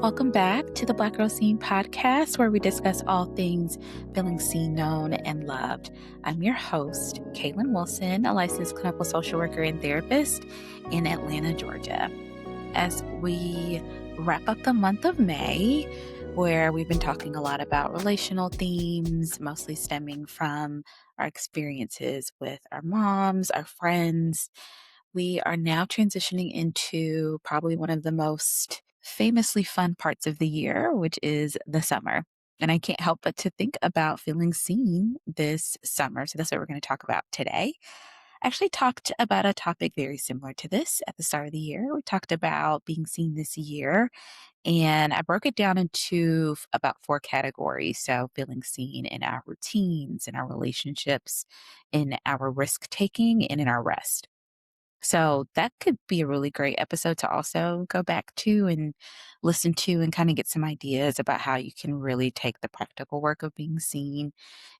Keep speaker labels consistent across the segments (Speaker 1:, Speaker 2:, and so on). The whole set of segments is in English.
Speaker 1: Welcome back to the Black Girl Scene podcast, where we discuss all things feeling seen, known, and loved. I'm your host, Kaylin Wilson, a licensed clinical social worker and therapist in Atlanta, Georgia. As we wrap up the month of May, where we've been talking a lot about relational themes, mostly stemming from our experiences with our moms, our friends, we are now transitioning into probably one of the most famously fun parts of the year, which is the summer. And I can't help but to think about feeling seen this summer. So that's what we're going to talk about today. I actually talked about a topic very similar to this at the start of the year. We talked about being seen this year, and I broke it down into about four categories. So, feeling seen in our routines, in our relationships, in our risk taking, and in our rest. So that could be a really great episode to also go back to and listen to and kind of get some ideas about how you can really take the practical work of being seen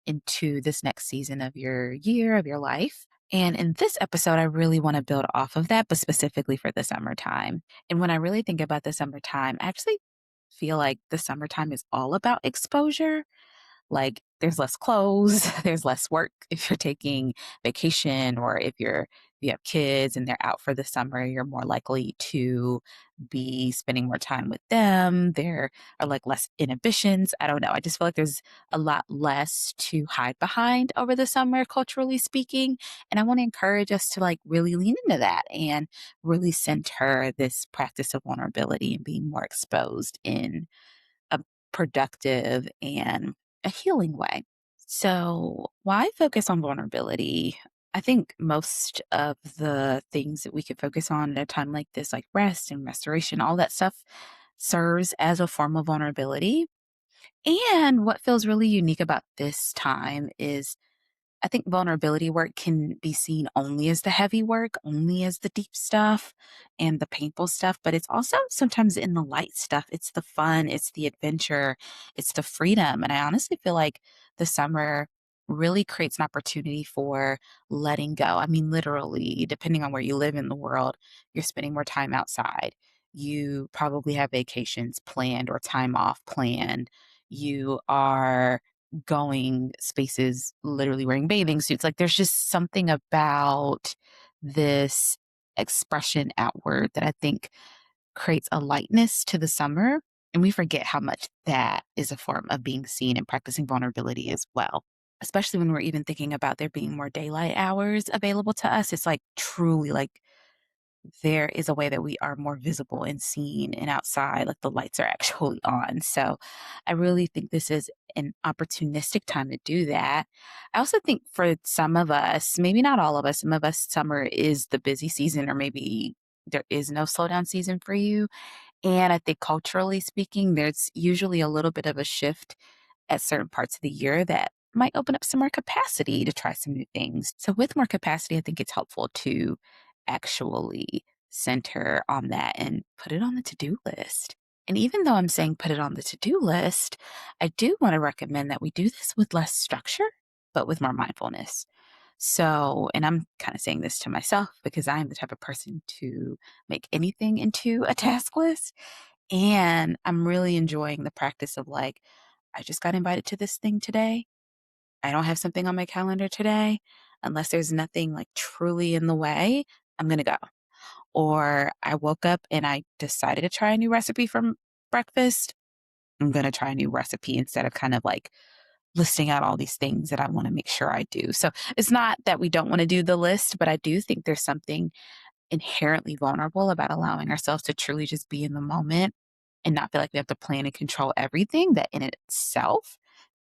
Speaker 1: into this next season of your year, of your life. And in this episode, I really want to build off of that, but specifically for the summertime. And when I really think about the summertime, I actually feel like the summertime is all about exposure. Like there's less clothes, there's less work if you're taking vacation, or if you have kids and they're out for the summer, you're more likely to be spending more time with them. There are like less inhibitions. I don't know. I just feel like there's a lot less to hide behind over the summer, culturally speaking. And I want to encourage us to like really lean into that and really center this practice of vulnerability and being more exposed in a productive and a healing way. So, why focus on vulnerability? I think most of the things that we could focus on at a time like this, like rest and restoration, all that stuff serves as a form of vulnerability. And what feels really unique about this time is I think vulnerability work can be seen only as the heavy work, only as the deep stuff and the painful stuff, but it's also sometimes in the light stuff. It's the fun, it's the adventure, it's the freedom. And I honestly feel like the summer really creates an opportunity for letting go. I mean, literally, depending on where you live in the world, you're spending more time outside. You probably have vacations planned or time off planned. You are going spaces literally wearing bathing suits. Like there's just something about this expression outward that I think creates a lightness to the summer. And we forget how much that is a form of being seen and practicing vulnerability as well. Especially when we're even thinking about there being more daylight hours available to us. It's like truly like there is a way that we are more visible and seen and outside, like the lights are actually on. So I really think this is an opportunistic time to do that. I also think for some of us, maybe not all of us, some of us, summer is the busy season, or maybe there is no slowdown season for you. And I think culturally speaking, there's usually a little bit of a shift at certain parts of the year that might open up some more capacity to try some new things. So, with more capacity, I think it's helpful to actually center on that and put it on the to do list. And even though I'm saying put it on the to do list, I do want to recommend that we do this with less structure, but with more mindfulness. So, and I'm kind of saying this to myself because I am the type of person to make anything into a task list. And I'm really enjoying the practice of like, I just got invited to this thing today. I don't have something on my calendar today. Unless there's nothing like truly in the way, I'm going to go. Or I woke up and I decided to try a new recipe for breakfast. I'm going to try a new recipe instead of kind of like listing out all these things that I want to make sure I do. So it's not that we don't want to do the list, but I do think there's something inherently vulnerable about allowing ourselves to truly just be in the moment and not feel like we have to plan and control everything, that in itself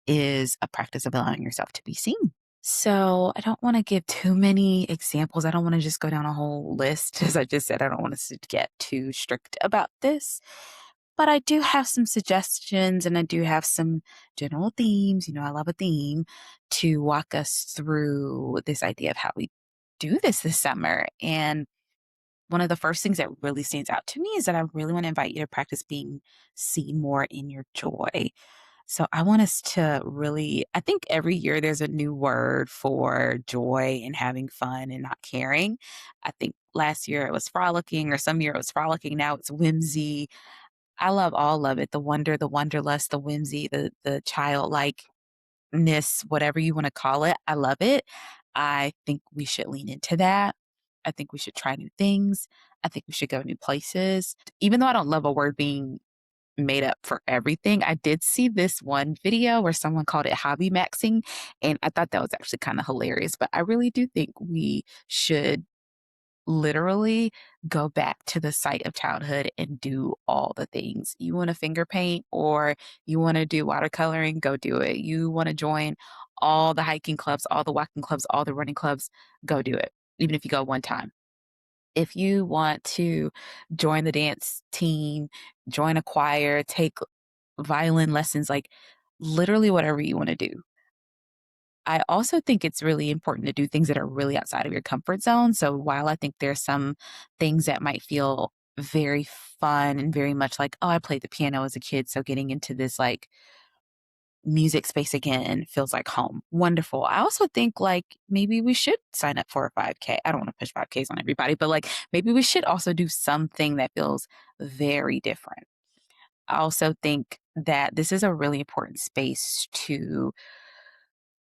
Speaker 1: is a practice of allowing yourself to be seen. So I don't want to give too many examples. I don't want to just go down a whole list. As I just said, I don't want us to get too strict about this. But I do have some suggestions and I do have some general themes. You know, I love a theme to walk us through this idea of how we do this summer. And one of the first things that really stands out to me is that I really want to invite you to practice being seen more in your joy. So I want us to really, I think every year there's a new word for joy and having fun and not caring. I think last year it was frolicking, or some year it was frolicking. Now it's whimsy. I love all of it. The wonder, the wanderlust, the whimsy, the childlikeness, whatever you wanna call it. I love it. I think we should lean into that. I think we should try new things. I think we should go new places. Even though I don't love a word being made up for everything, I did see this one video where someone called it hobby maxing, and I thought that was actually kinda hilarious, but I really do think we should literally go back to the site of childhood and do all the things. You want to finger paint or you want to do watercoloring, go do it. You want to join all the hiking clubs, all the walking clubs, all the running clubs, go do it, even if you go one time. If you want to join the dance team, join a choir, take violin lessons, like literally whatever you want to do. I also think it's really important to do things that are really outside of your comfort zone. So while I think there's some things that might feel very fun and very much like, oh, I played the piano as a kid, so getting into this like music space again feels like home. Wonderful. I also think like maybe we should sign up for a 5K. I don't want to push 5Ks on everybody, but like maybe we should also do something that feels very different. I also think that this is a really important space to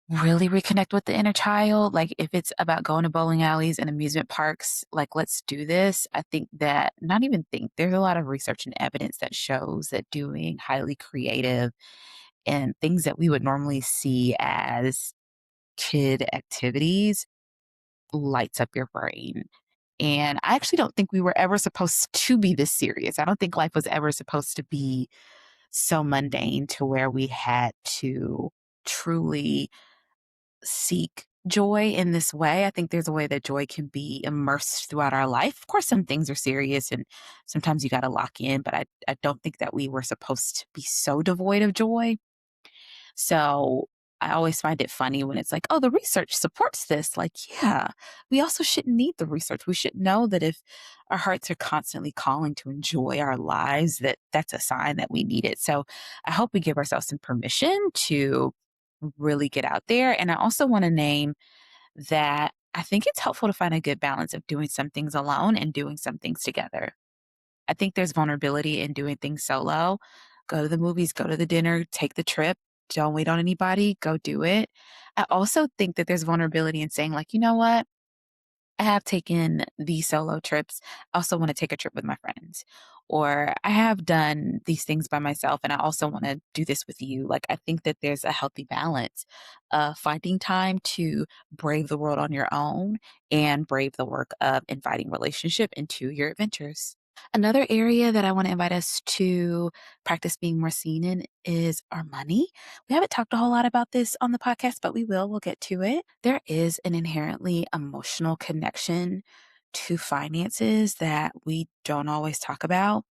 Speaker 1: really reconnect with the inner child. Like if it's about going to bowling alleys and amusement parks, like let's do this. I think that not even think there's a lot of research and evidence that shows that doing highly creative and things that we would normally see as kid activities lights up your brain. And I actually don't think we were ever supposed to be this serious. I don't think life was ever supposed to be so mundane to where we had to truly seek joy in this way. I think there's a way that joy can be immersed throughout our life. Of course, some things are serious and sometimes you got to lock in, but I don't think that we were supposed to be so devoid of joy. So I always find it funny when it's like, oh, the research supports this. Like, yeah, we also shouldn't need the research. We should know that if our hearts are constantly calling to enjoy our lives, that that's a sign that we need it. So I hope we give ourselves some permission to really get out there. And I also want to name that I think it's helpful to find a good balance of doing some things alone and doing some things together. I think there's vulnerability in doing things solo. Go to the movies, go to the dinner, take the trip. Don't wait on anybody, go do it. I also think that there's vulnerability in saying, like, you know what? I have taken these solo trips. I also want to take a trip with my friends. Or I have done these things by myself and I also want to do this with you. Like, I think that there's a healthy balance of finding time to brave the world on your own and brave the work of inviting relationship into your adventures. Another area that I want to invite us to practice being more seen in is our money. We haven't talked a whole lot about this on the podcast, but we will. We'll get to it. There is an inherently emotional connection to finances that we don't always talk about.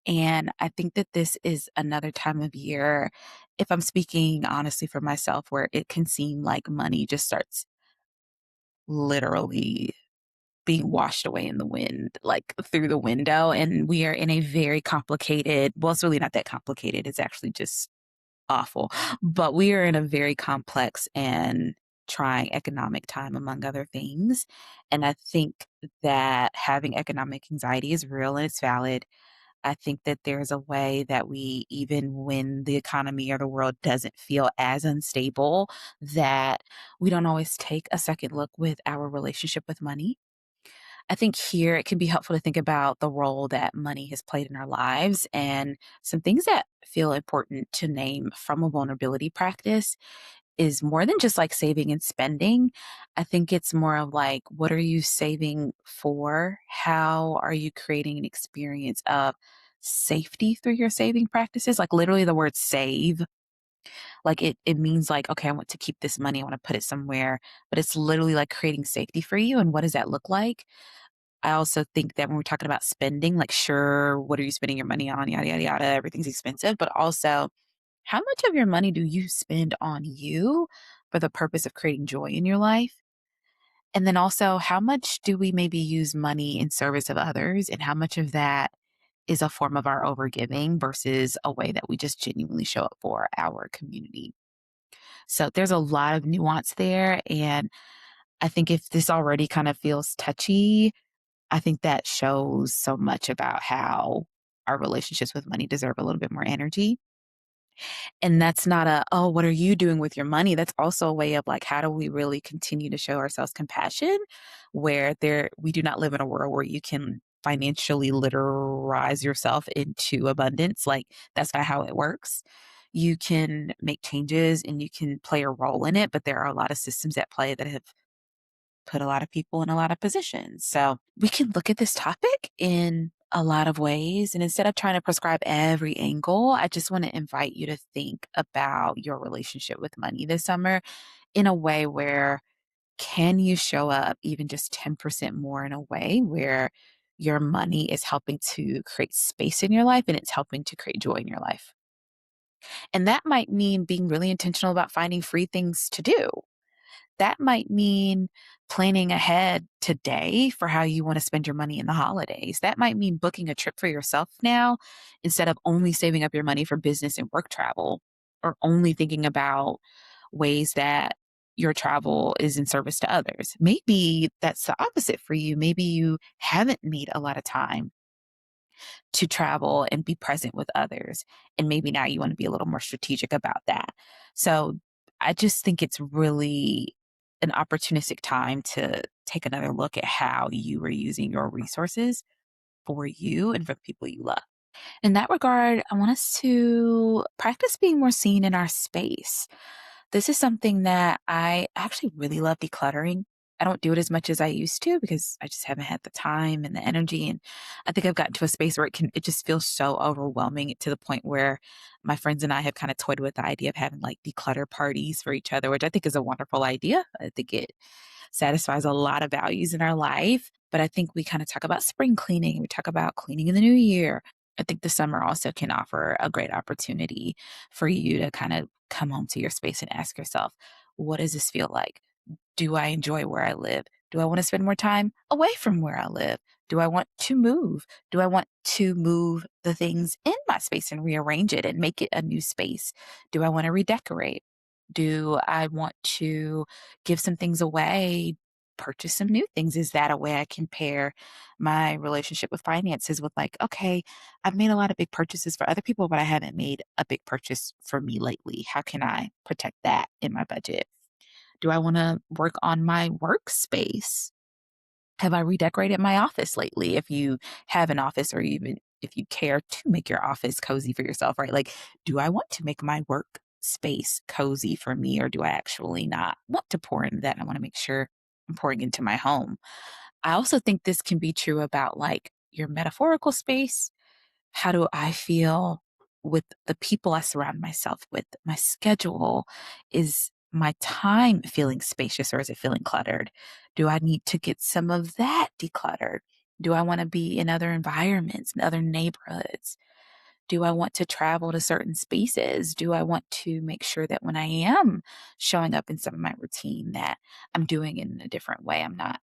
Speaker 1: And I think that this is another time of year, if I'm speaking honestly for myself, where it can seem like money just starts literally being washed away in the wind, like through the window. And we are in a very complicated, well, it's really not that complicated. It's actually just awful. But we are in a very complex and trying economic time, among other things. And I think that having economic anxiety is real and it's valid. I think that there's a way that we, even when the economy or the world doesn't feel as unstable, that we don't always take a second look with our relationship with money. I think here it can be helpful to think about the role that money has played in our lives and some things that feel important to name from a vulnerability practice is more than just like saving and spending. I think it's more of like, what are you saving for? How are you creating an experience of safety through your saving practices? Like literally the word save, like it means like, okay, I want to keep this money. I want to put it somewhere, but it's literally like creating safety for you. And what does that look like? I also think that when we're talking about spending, like, sure, what are you spending your money on? Yada, yada, yada. Everything's expensive. But also, how much of your money do you spend on you for the purpose of creating joy in your life? And then also, how much do we maybe use money in service of others? And how much of that is a form of our overgiving versus a way that we just genuinely show up for our community? So there's a lot of nuance there. And I think if this already kind of feels touchy, I think that shows so much about how our relationships with money deserve a little bit more energy. And that's not a, oh, what are you doing with your money? That's also a way of like, how do we really continue to show ourselves compassion where we do not live in a world where you can financially literalize yourself into abundance. Like that's not how it works. You can make changes and you can play a role in it, but there are a lot of systems at play that have put a lot of people in a lot of positions. So we can look at this topic in a lot of ways. And instead of trying to prescribe every angle, I just want to invite you to think about your relationship with money this summer in a way where can you show up even just 10% more in a way where your money is helping to create space in your life and it's helping to create joy in your life. And that might mean being really intentional about finding free things to do. That might mean planning ahead today for how you want to spend your money in the holidays. That might mean booking a trip for yourself now instead of only saving up your money for business and work travel or only thinking about ways that your travel is in service to others. Maybe that's the opposite for you. Maybe you haven't made a lot of time to travel and be present with others. And maybe now you want to be a little more strategic about that. So I just think it's really an opportunistic time to take another look at how you are using your resources for you and for the people you love. In that regard, I want us to practice being more seen in our space. This is something that I actually really love decluttering. I don't do it as much as I used to because I just haven't had the time and the energy. And I think I've gotten to a space where it just feels so overwhelming to the point where my friends and I have kind of toyed with the idea of having like declutter parties for each other, which I think is a wonderful idea. I think it satisfies a lot of values in our life. But I think we kind of talk about spring cleaning. We talk about cleaning in the new year. I think the summer also can offer a great opportunity for you to kind of come home to your space and ask yourself, what does this feel like? Do I enjoy where I live? Do I want to spend more time away from where I live? Do I want to move? Do I want to move the things in my space and rearrange it and make it a new space? Do I want to redecorate? Do I want to give some things away, purchase some new things? Is that a way I can pair my relationship with finances with like, okay, I've made a lot of big purchases for other people, but I haven't made a big purchase for me lately. How can I protect that in my budget? Do I want to work on my workspace? Have I redecorated my office lately? If you have an office or even if you care to make your office cozy for yourself, right? Like, do I want to make my work space cozy for me or do I actually not want to pour into that? I want to make sure I'm pouring into my home. I also think this can be true about like your metaphorical space. How do I feel with the people I surround myself with? My schedule, is my time feeling spacious or is it feeling cluttered? Do I need to get some of that decluttered? Do I want to be in other environments, in other neighborhoods? Do I want to travel to certain spaces? Do I want to make sure that when I am showing up in some of my routine that I'm doing it in a different way? I'm not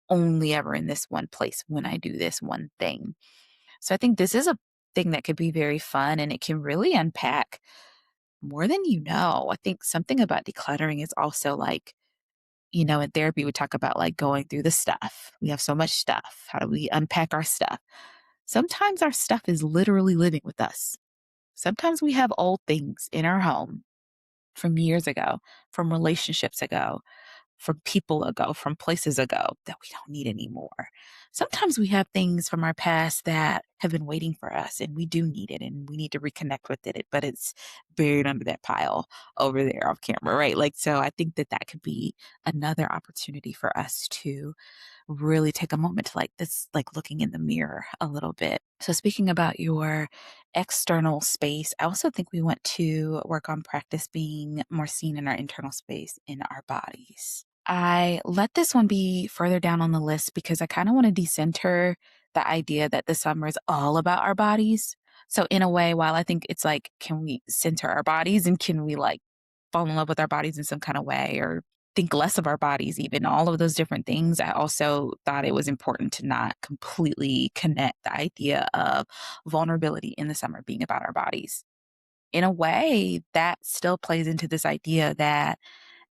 Speaker 1: only ever in this one place when I do this one thing. So I think this is a thing that could be very fun and it can really unpack more than you know. I think something about decluttering is also like, in therapy, we talk about like going through the stuff. We have so much stuff. How do we unpack our stuff? Sometimes our stuff is literally living with us. Sometimes we have old things in our home from years ago, from relationships ago, from people ago, from places ago that we don't need anymore. Sometimes we have things from our past that have been waiting for us and we do need it and we need to reconnect with it, but it's buried under that pile over there off camera, right? Like, so I think that that could be another opportunity for us to really take a moment to like this, like looking in the mirror a little bit. So, speaking about your external space, I also think we want to work on practice being more seen in our internal space in our bodies. I let this one be further down on the list because I kind of want to decenter the idea that the summer is all about our bodies. So, in a way, while I think it's like, can we center our bodies and can we like fall in love with our bodies in some kind of way or think less of our bodies, even all of those different things. I also thought it was important to not completely connect the idea of vulnerability in the summer being about our bodies. In a way, that still plays into this idea that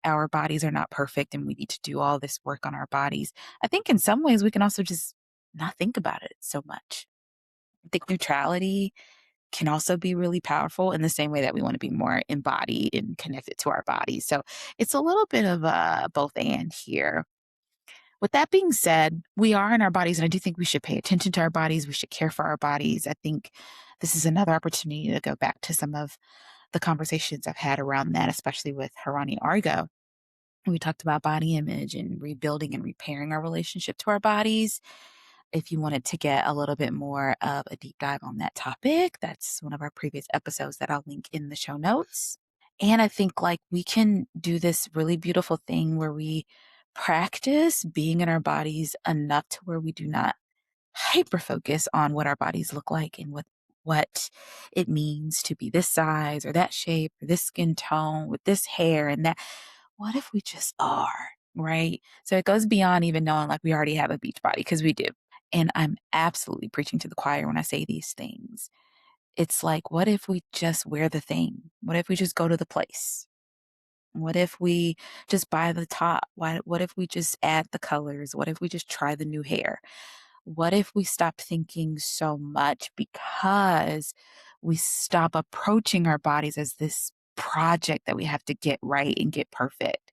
Speaker 1: our bodies are not perfect and we need to do all this work on our bodies. I think in some ways we can also just not think about it so much. I think neutrality can also be really powerful in the same way that we want to be more embodied and connected to our bodies. So it's a little bit of a both and here. With that being said, we are in our bodies, and I do think we should pay attention to our bodies. We should care for our bodies. I think this is another opportunity to go back to some of the conversations I've had around that, especially with Harani Argo. We talked about body image and rebuilding and repairing our relationship to our bodies. If you wanted to get a little bit more of a deep dive on that topic, that's one of our previous episodes that I'll link in the show notes. And I think like we can do this really beautiful thing where we practice being in our bodies enough to where we do not hyper focus on what our bodies look like and what it means to be this size or that shape or this skin tone with this hair and that. What if we just are, right? So it goes beyond even knowing like we already have a beach body because we do. And I'm absolutely preaching to the choir when I say these things. It's like, what if we just wear the thing? What if we just go to the place? What if we just buy the top? What if we just add the colors? What if we just try the new hair? What if we stop thinking so much because we stop approaching our bodies as this project that we have to get right and get perfect?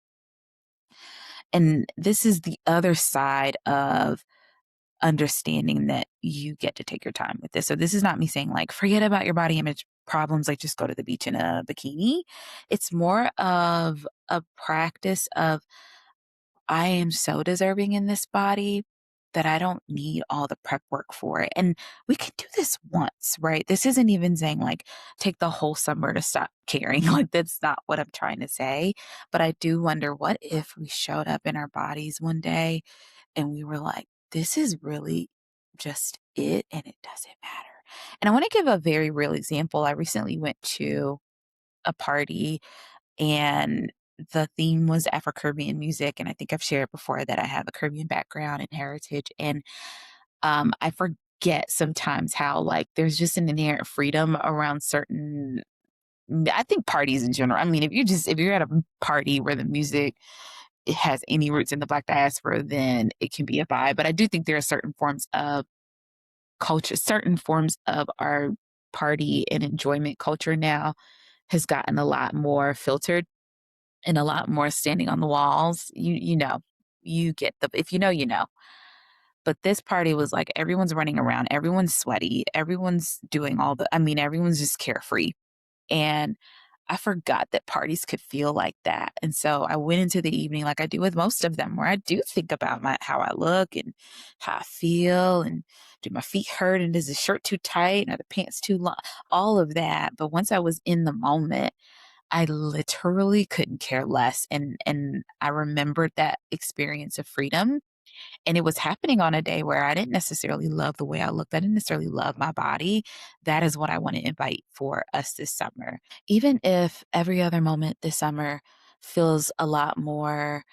Speaker 1: And this is the other side of understanding that you get to take your time with this. So this is not me saying like forget about your body image problems, like just go to the beach in a bikini. It's more of a practice of I am so deserving in this body that I don't need all the prep work for it. And we can do this once, right? This isn't even saying like take the whole summer to stop caring. Like that's not what I'm trying to say. But I do wonder what if we showed up in our bodies one day and we were like, this is really just it and it doesn't matter. And I want to give a very real example. I recently went to a party and the theme was Afro Caribbean music. And I think I've shared before that I have a Caribbean background and heritage. And I forget sometimes how like there's just an inherent freedom around certain. I think parties in general. I mean, if you're at a party where the music it has any roots in the Black diaspora, then it can be a vibe. But I do think there are certain forms of culture, certain forms of our party and enjoyment culture now has gotten a lot more filtered and a lot more standing on the walls. You get the if you know, you know. But this party was like everyone's running around, everyone's sweaty, everyone's doing all the I mean, everyone's just carefree. And I forgot that parties could feel like that. And so I went into the evening like I do with most of them, where I do think about my how I look and how I feel and do my feet hurt and is the shirt too tight and are the pants too long? All of that. But once I was in the moment, I literally couldn't care less. And I remembered that experience of freedom. And it was happening on a day where I didn't necessarily love the way I looked. I didn't necessarily love my body. That is what I want to invite for us this summer. Even if every other moment this summer feels a lot more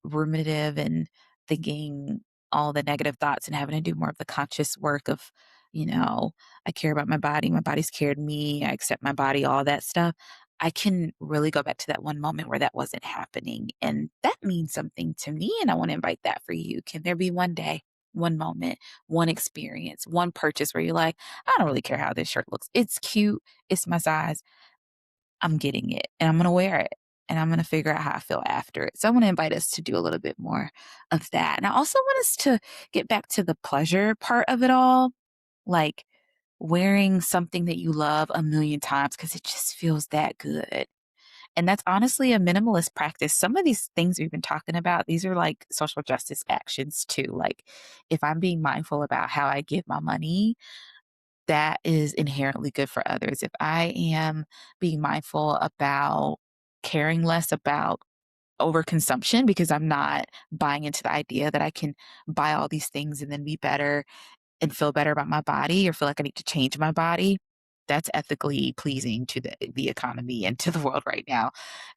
Speaker 1: ruminative and thinking all the negative thoughts and having to do more of the conscious work of, I care about my body's cared me, I accept my body, all that stuff. I can really go back to that one moment where that wasn't happening. And that means something to me. And I want to invite that for you. Can there be one day, one moment, one experience, one purchase where you're like, I don't really care how this shirt looks. It's cute. It's my size. I'm getting it and I'm going to wear it and I'm going to figure out how I feel after it. So I want to invite us to do a little bit more of that. And I also want us to get back to the pleasure part of it all, like wearing something that you love a million times because it just feels that good. And that's honestly a minimalist practice. Some of these things we've been talking about, these are like social justice actions too. Like if I'm being mindful about how I give my money, that is inherently good for others. If I am being mindful about caring less about overconsumption because I'm not buying into the idea that I can buy all these things and then be better and feel better about my body or feel like I need to change my body, that's ethically pleasing to the economy and to the world right now.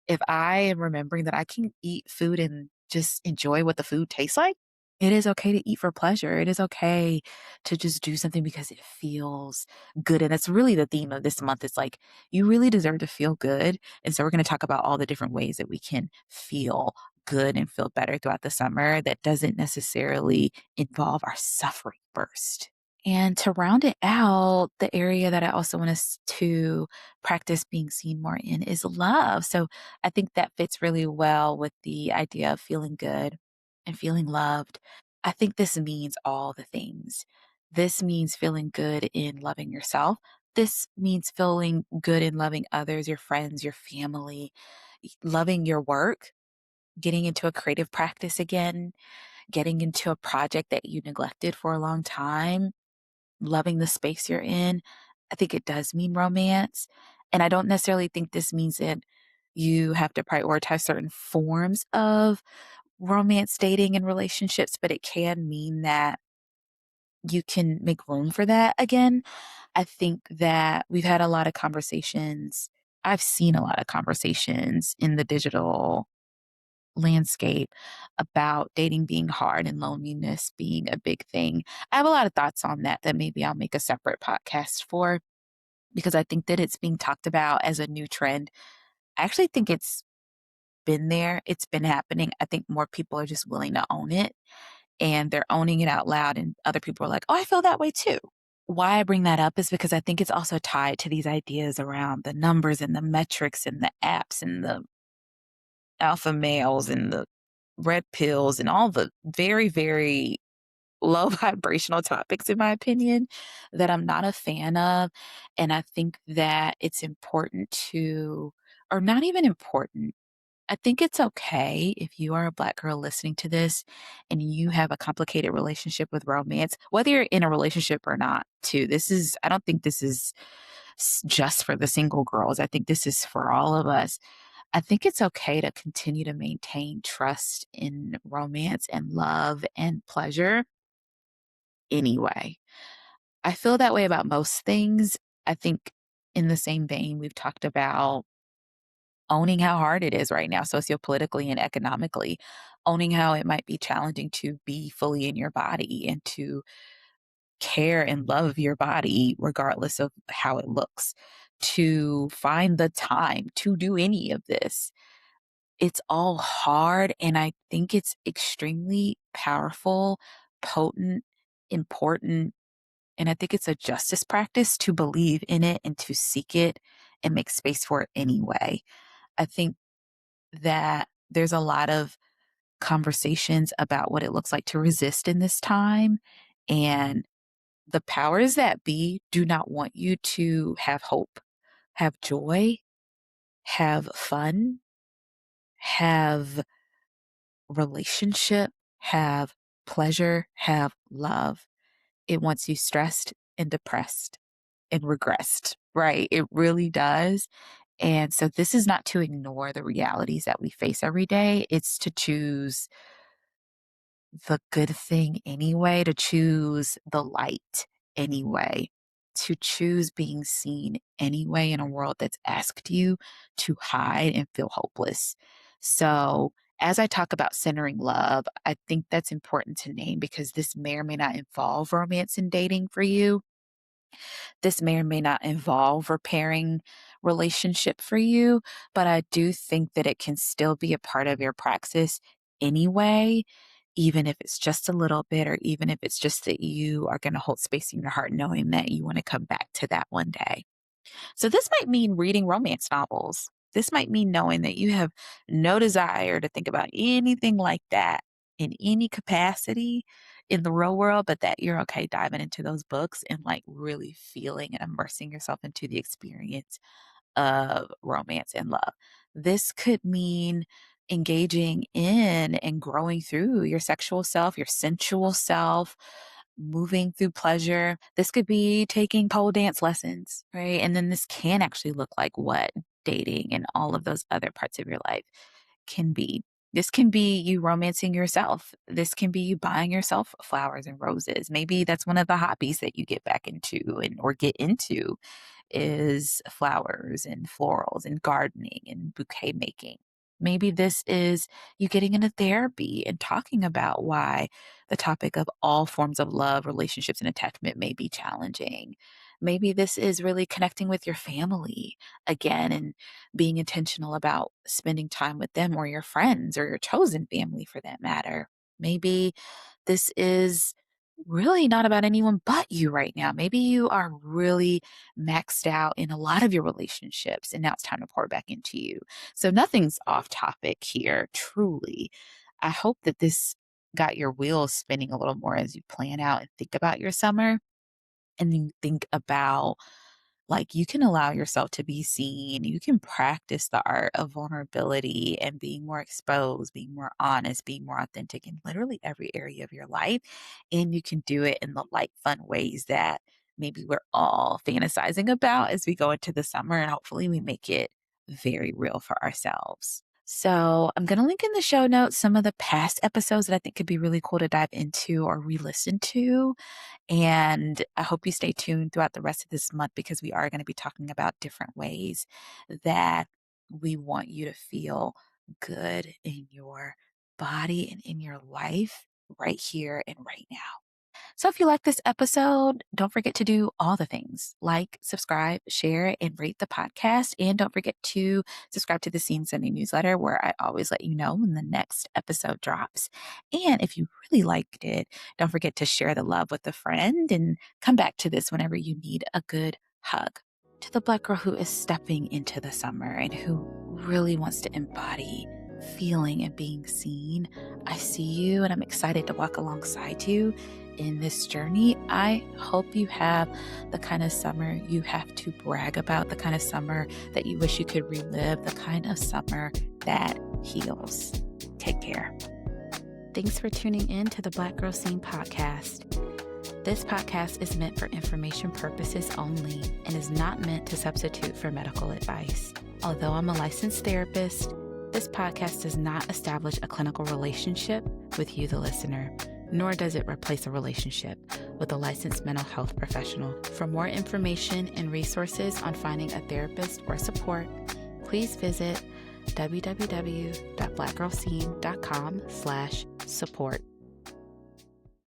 Speaker 1: If I am remembering that I can eat food and just enjoy what the food tastes like, it is okay to eat for pleasure. It is okay to just do something because it feels good. And that's really the theme of this month. It's like, you really deserve to feel good. And so we're going to talk about all the different ways that we can feel good and feel better throughout the summer that doesn't necessarily involve our suffering first. And to round it out, the area that I also want us to practice being seen more in is love. So I think that fits really well with the idea of feeling good and feeling loved. I think this means all the things. This means feeling good in loving yourself. This means feeling good in loving others, your friends, your family, loving your work, getting into a creative practice again, getting into a project that you neglected for a long time, loving the space you're in. I think it does mean romance. And I don't necessarily think this means that you have to prioritize certain forms of romance, dating, and relationships, but it can mean that you can make room for that again. I think that we've had a lot of conversations. I've seen a lot of conversations in the digital landscape about dating being hard and loneliness being a big thing. I have a lot of thoughts on that that maybe I'll make a separate podcast for because I think that it's being talked about as a new trend. I actually think it's been there, it's been happening. I think more people are just willing to own it and they're owning it out loud, and other people are like, oh, I feel that way too. Why I bring that up is because I think it's also tied to these ideas around the numbers and the metrics and the apps and the alpha males and the red pills and all the very, very low vibrational topics, in my opinion, that I'm not a fan of. And I think that it's important to, or not even important. I think it's okay if you are a Black girl listening to this and you have a complicated relationship with romance, whether you're in a relationship or not, too. I don't think this is just for the single girls. I think this is for all of us. I think it's okay to continue to maintain trust in romance and love and pleasure anyway. I feel that way about most things. I think in the same vein, we've talked about owning how hard it is right now, sociopolitically and economically, owning how it might be challenging to be fully in your body and to care and love your body regardless of how it looks, to find the time to do any of this. It's all hard, and I think it's extremely powerful, potent, important, and I think it's a justice practice to believe in it and to seek it and make space for it anyway. I think that there's a lot of conversations about what it looks like to resist in this time, and the powers that be do not want you to have hope, have joy, have fun, have relationship, have pleasure, have love. It wants you stressed and depressed and regressed, right? It really does. And so this is not to ignore the realities that we face every day. It's to choose the good thing anyway, to choose the light anyway, to choose being seen anyway in a world that's asked you to hide and feel hopeless. So, as I talk about centering love, I think that's important to name because this may or may not involve romance and dating for you. This may or may not involve repairing relationship for you, but I do think that it can still be a part of your praxis anyway, even if it's just a little bit, or even if it's just that you are going to hold space in your heart knowing that you want to come back to that one day. So this might mean reading romance novels. This might mean knowing that you have no desire to think about anything like that in any capacity in the real world, but that you're okay diving into those books and like really feeling and immersing yourself into the experience of romance and love. This could mean engaging in and growing through your sexual self, your sensual self, moving through pleasure. This could be taking pole dance lessons, right? And then this can actually look like what dating and all of those other parts of your life can be. This can be you romancing yourself. This can be you buying yourself flowers and roses. Maybe that's one of the hobbies that you get back into and or get into is flowers and florals and gardening and bouquet making. Maybe this is you getting into therapy and talking about why the topic of all forms of love, relationships, and attachment may be challenging. Maybe this is really connecting with your family again and being intentional about spending time with them or your friends or your chosen family for that matter. Maybe this is really not about anyone but you right now. Maybe you are really maxed out in a lot of your relationships and now it's time to pour back into you. So nothing's off topic here, truly. I hope that this got your wheels spinning a little more as you plan out and think about your summer and then think about like you can allow yourself to be seen. You can practice the art of vulnerability and being more exposed, being more honest, being more authentic in literally every area of your life. And you can do it in the light, fun ways that maybe we're all fantasizing about as we go into the summer. And hopefully we make it very real for ourselves. So, I'm going to link in the show notes some of the past episodes that I think could be really cool to dive into or re listen to. And I hope you stay tuned throughout the rest of this month because we are going to be talking about different ways that we want you to feel good in your body and in your life right here and right now. So if you like this episode, don't forget to do all the things like, subscribe, share, and rate the podcast. And don't forget to subscribe to the Scene Sunday newsletter where I always let you know when the next episode drops. And if you really liked it, don't forget to share the love with a friend and come back to this whenever you need a good hug. To the Black girl who is stepping into the summer and who really wants to embody feeling and being seen, I see you and I'm excited to walk alongside you in this journey. I hope you have the kind of summer you have to brag about, the kind of summer that you wish you could relive, the kind of summer that heals. Take care. Thanks for tuning in to the Black Girl Scene podcast. This podcast is meant for information purposes only and is not meant to substitute for medical advice. Although I'm a licensed therapist, this podcast does not establish a clinical relationship with you, the listener, nor does it replace a relationship with a licensed mental health professional. For more information and resources on finding a therapist or support, please visit www.blackgirlscene.com/support.